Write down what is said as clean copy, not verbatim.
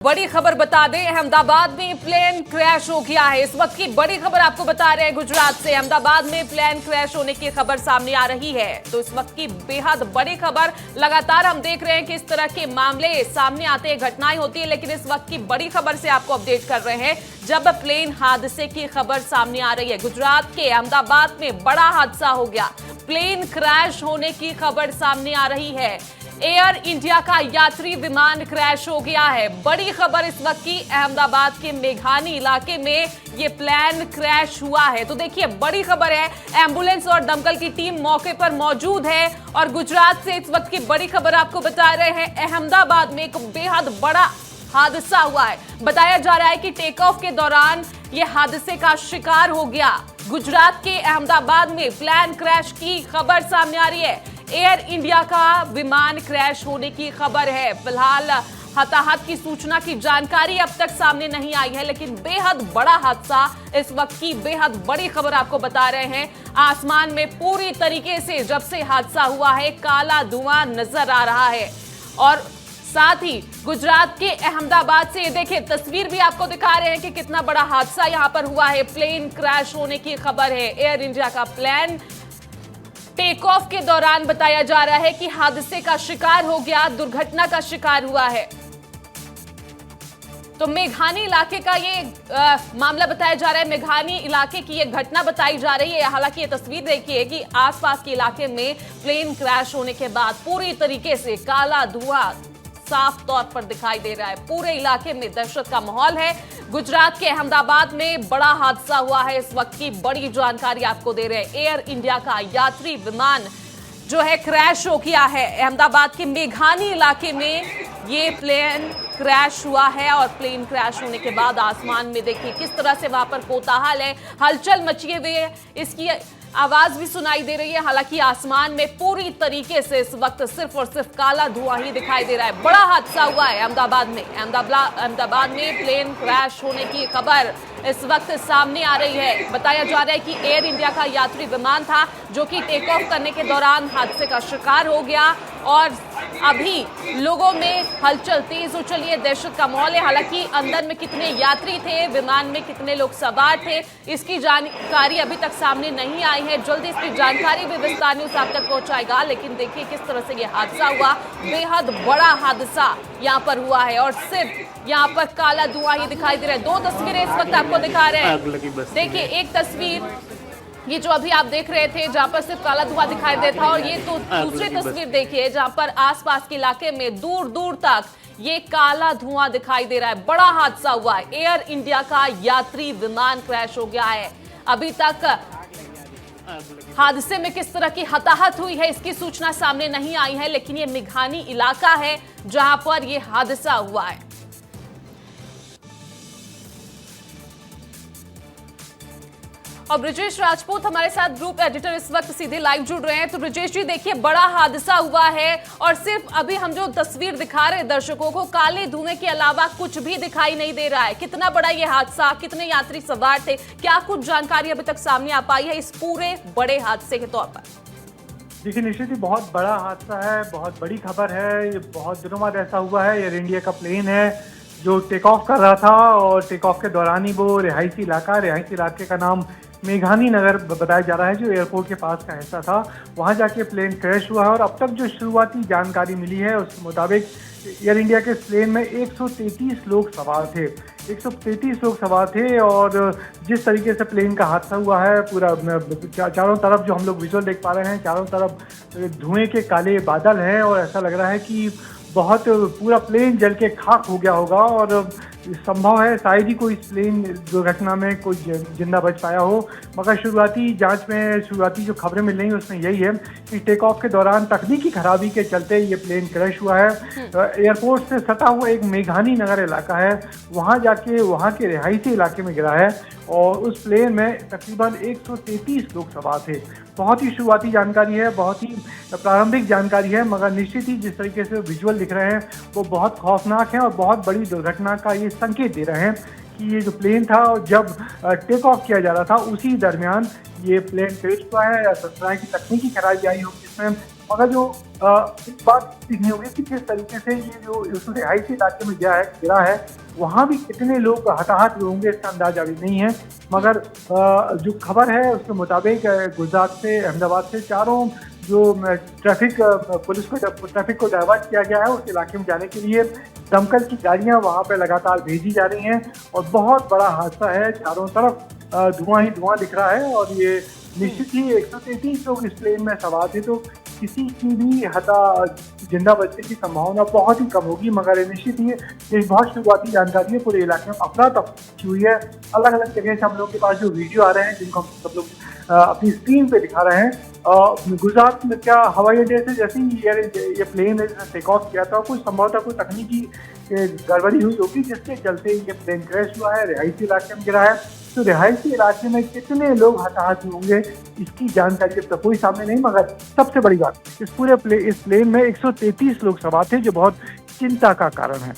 बड़ी खबर बता दें, अहमदाबाद में प्लेन क्रैश हो गया है। इस वक्त की बड़ी खबर आपको बता रहे हैं गुजरात से। अहमदाबाद में प्लेन क्रैश होने की खबर सामने आ रही है। तो इस वक्त की बेहद बड़ी खबर, लगातार हम देख रहे हैं कि इस तरह के मामले सामने आते हैं, घटनाएं होती है, लेकिन इस वक्त की बड़ी खबर से आपको अपडेट कर रहे हैं जब प्लेन हादसे की खबर सामने आ रही है। गुजरात के अहमदाबाद में बड़ा हादसा हो गया, प्लेन क्रैश होने की खबर सामने आ रही है। एयर इंडिया का यात्री विमान क्रैश हो गया है। बड़ी खबर इस वक्त की, अहमदाबाद के मेघानी इलाके में ये प्लेन क्रैश हुआ है। तो देखिए, बड़ी खबर है, एम्बुलेंस और दमकल की टीम मौके पर मौजूद है। और गुजरात से इस वक्त की बड़ी खबर आपको बता रहे हैं, अहमदाबाद में एक बेहद बड़ा हादसा हुआ है। बताया जा रहा है कि टेक ऑफ के दौरान ये हादसे का शिकार हो गया। गुजरात के अहमदाबाद में प्लेन क्रैश की खबर सामने आ रही है। एयर इंडिया का विमान क्रैश होने की खबर है। फिलहाल हताहत की सूचना की जानकारी अब तक सामने नहीं आई है, लेकिन बेहद बड़ा हादसा, इस वक्त की बेहद बड़ी खबर आपको बता रहे हैं। आसमान में पूरी तरीके से जब से हादसा हुआ है, काला धुआं नजर आ रहा है। और साथ ही गुजरात के अहमदाबाद से ये देखिए, तस्वीर भी आपको दिखा रहे हैं कि कितना बड़ा हादसा यहां पर हुआ है। प्लेन क्रैश होने की खबर है। एयर इंडिया का प्लेन टेक ऑफ के दौरान बताया जा रहा है कि हादसे का शिकार हो गया, दुर्घटना का शिकार हुआ है। तो मेघानी इलाके का ये मामला बताया जा रहा है। मेघानी इलाके की ये घटना बताई जा रही है। हालांकि ये तस्वीर देखिए कि आसपास के इलाके में प्लेन क्रैश होने के बाद पूरी तरीके से काला धुआं साफ तौर पर दिखाई दे रहा है। पूरे इलाके में दहशत का माहौल है। गुजरात के अहमदाबाद में बड़ा हादसा हुआ है। इस वक्त की बड़ी जानकारी आपको दे रहे हैं। एयर इंडिया का यात्री विमान जो है क्रैश हो गया है। अहमदाबाद के मेघानी इलाके में ये प्लेन क्रैश हुआ है। और प्लेन क्रैश होने के बाद आसमान में देखिए किस तरह से वहां पर कोताहल है, हलचल मची हुई है, इसकी आवाज भी सुनाई दे रही है। हालांकि आसमान में पूरी तरीके से इस वक्त सिर्फ और सिर्फ काला धुआं ही दिखाई दे रहा है। बड़ा हादसा हुआ है अहमदाबाद में। अहमदाबाद में प्लेन क्रैश होने की खबर इस वक्त सामने आ रही है। बताया जा रहा है कि एयर इंडिया का यात्री विमान था जो कि टेक ऑफ करने के दौरान हादसे का शिकार हो गया। और अभी लोगों में हलचल तेज हो चली है, दहशत का माहौल है। हालांकि अंदर में कितने यात्री थे, विमान में कितने लोग सवार थे, इसकी जानकारी अभी तक सामने नहीं आई है। जल्दी इसकी जानकारी भी विस्तार न्यूज़ आप तक पहुंचाएगा। लेकिन देखिए किस तरह से ये हादसा हुआ, बेहद बड़ा हादसा यहाँ पर हुआ है। और सिर्फ यहाँ पर काला धुआं ही दिखाई दे रहा है। दो तस्वीरें इस वक्त आपको दिखा रहे हैं। देखिए, एक तस्वीर ये जो अभी आप देख रहे थे जहां पर सिर्फ काला धुआं दिखाई देता था, और ये तो दूसरी तस्वीर देखिए जहां पर आसपास के इलाके में दूर दूर तक ये काला धुआं दिखाई दे रहा है। बड़ा हादसा हुआ है। एयर इंडिया का यात्री विमान क्रैश हो गया है। अभी तक हादसे में किस तरह की हताहत हुई है इसकी सूचना सामने नहीं आई है, लेकिन ये मेघानी इलाका है जहां पर ये हादसा हुआ है। और ब्रिजेश राजपूत हमारे साथ ग्रुप एडिटर इस वक्त सीधे लाइव जुड़ रहे हैं। तो ब्रिजेश जी, देखिए बड़ा हादसा हुआ है और सिर्फ अभी हम जो तस्वीर दिखा रहे हैं दर्शकों को, काले धुएं के अलावा कुछ भी दिखाई नहीं दे रहा है। कितना बड़ा ये हादसा, कितने यात्री सवार थे, क्या कुछ जानकारी अभी तक सामने आ पाई है इस पूरे बड़े हादसे के तौर पर? देखिए निश्चित ही बहुत बड़ा हादसा है, बहुत बड़ी खबर है। ये बहुत दिनों बाद ऐसा हुआ है। एयर इंडिया का प्लेन है जो टेक ऑफ कर रहा था और टेक ऑफ के दौरान ही वो रिहायशी इलाके का नाम मेघानी नगर बताया जा रहा है, जो एयरपोर्ट के पास का हिस्सा था, वहां जाके प्लेन क्रैश हुआ है। और अब तक जो शुरुआती जानकारी मिली है उसके मुताबिक एयर इंडिया के प्लेन में 133 लोग सवार थे। 133 लोग सवार थे। और जिस तरीके से प्लेन का हादसा हुआ है, पूरा चारों तरफ जो हम लोग विजुअल देख पा रहे हैं, चारों तरफ धुएं के काले बादल हैं और ऐसा लग रहा है कि बहुत पूरा प्लेन जल के खाक हो गया होगा। और संभव है शायद ही कोई प्लेन दुर्घटना में कोई जिंदा बच पाया हो। मगर शुरुआती जांच में शुरुआती जो खबरें मिल रही हैं उसमें यही है कि टेक ऑफ के दौरान तकनीकी खराबी के चलते ये प्लेन क्रैश हुआ है। एयरपोर्ट से सटा हुआ एक मेघानी नगर इलाका है, वहां जाके वहां के रिहायशी इलाके में गिरा है। और उस प्लेन में तकरीबन 133 लोग सवार थे। बहुत ही शुरुआती जानकारी है, बहुत ही प्रारंभिक जानकारी है, मगर निश्चित ही जिस तरीके से विजुअल दिख रहे हैं वो बहुत खौफनाक हैं और बहुत बड़ी दुर्घटना का ये संकेत दे रहे हैं कि ये जो प्लेन था जब टेक ऑफ किया जा रहा था उसी दर्मियान ये प्लेन क्रैश हुआ है। या की तकनीकी खराबी आई हो जिसमें मगर जो एक बात सीखनी होगी कि किस तरीके से ये जो उस रिहायशी इलाके में गिरा है, वहाँ भी कितने लोग हताहत हुए होंगे इसका अंदाजा अभी नहीं है। मगर जो खबर है उसके मुताबिक गुजरात से, अहमदाबाद से चारों जो पुलिस को ट्रैफिक को डाइवर्ट किया गया है उस इलाके में जाने के लिए दमकल की गाड़ियां वहां पे लगातार भेजी जा रही हैं और बहुत बड़ा हादसा है। चारों तरफ धुआं ही धुआं दिख रहा है और ये निश्चित ही 133 लोग इस प्लेन में सवार थे, तो किसी की भी जिंदा बचने की संभावना बहुत ही कम होगी। मगर ये निश्चित ही एक बहुत शुरुआती जानकारी है, पूरे इलाके में अफरा तफरी हुई है। अलग अलग जगह से हम लोग के पास जो वीडियो आ रहे हैं जिनको हम सब लोग अपनी स्क्रीन पे दिखा रहे हैं, गुजरात में क्या हवाई अड्डे से जैसे ही ये प्लेन टेक ऑफ किया था, कुछ संभवतः कोई तकनीकी गड़बड़ी हुई होगी जिसके चलते ये प्लेन क्रैश हुआ है, रिहायशी इलाके में गिरा है। तो रिहायशी इलाके में कितने लोग हताहत होंगे इसकी जानकारी अब तक कोई सामने नहीं। मगर सबसे बड़ी बात, इस प्लेन में 133 लोग सवार थे, जो बहुत चिंता का कारण है।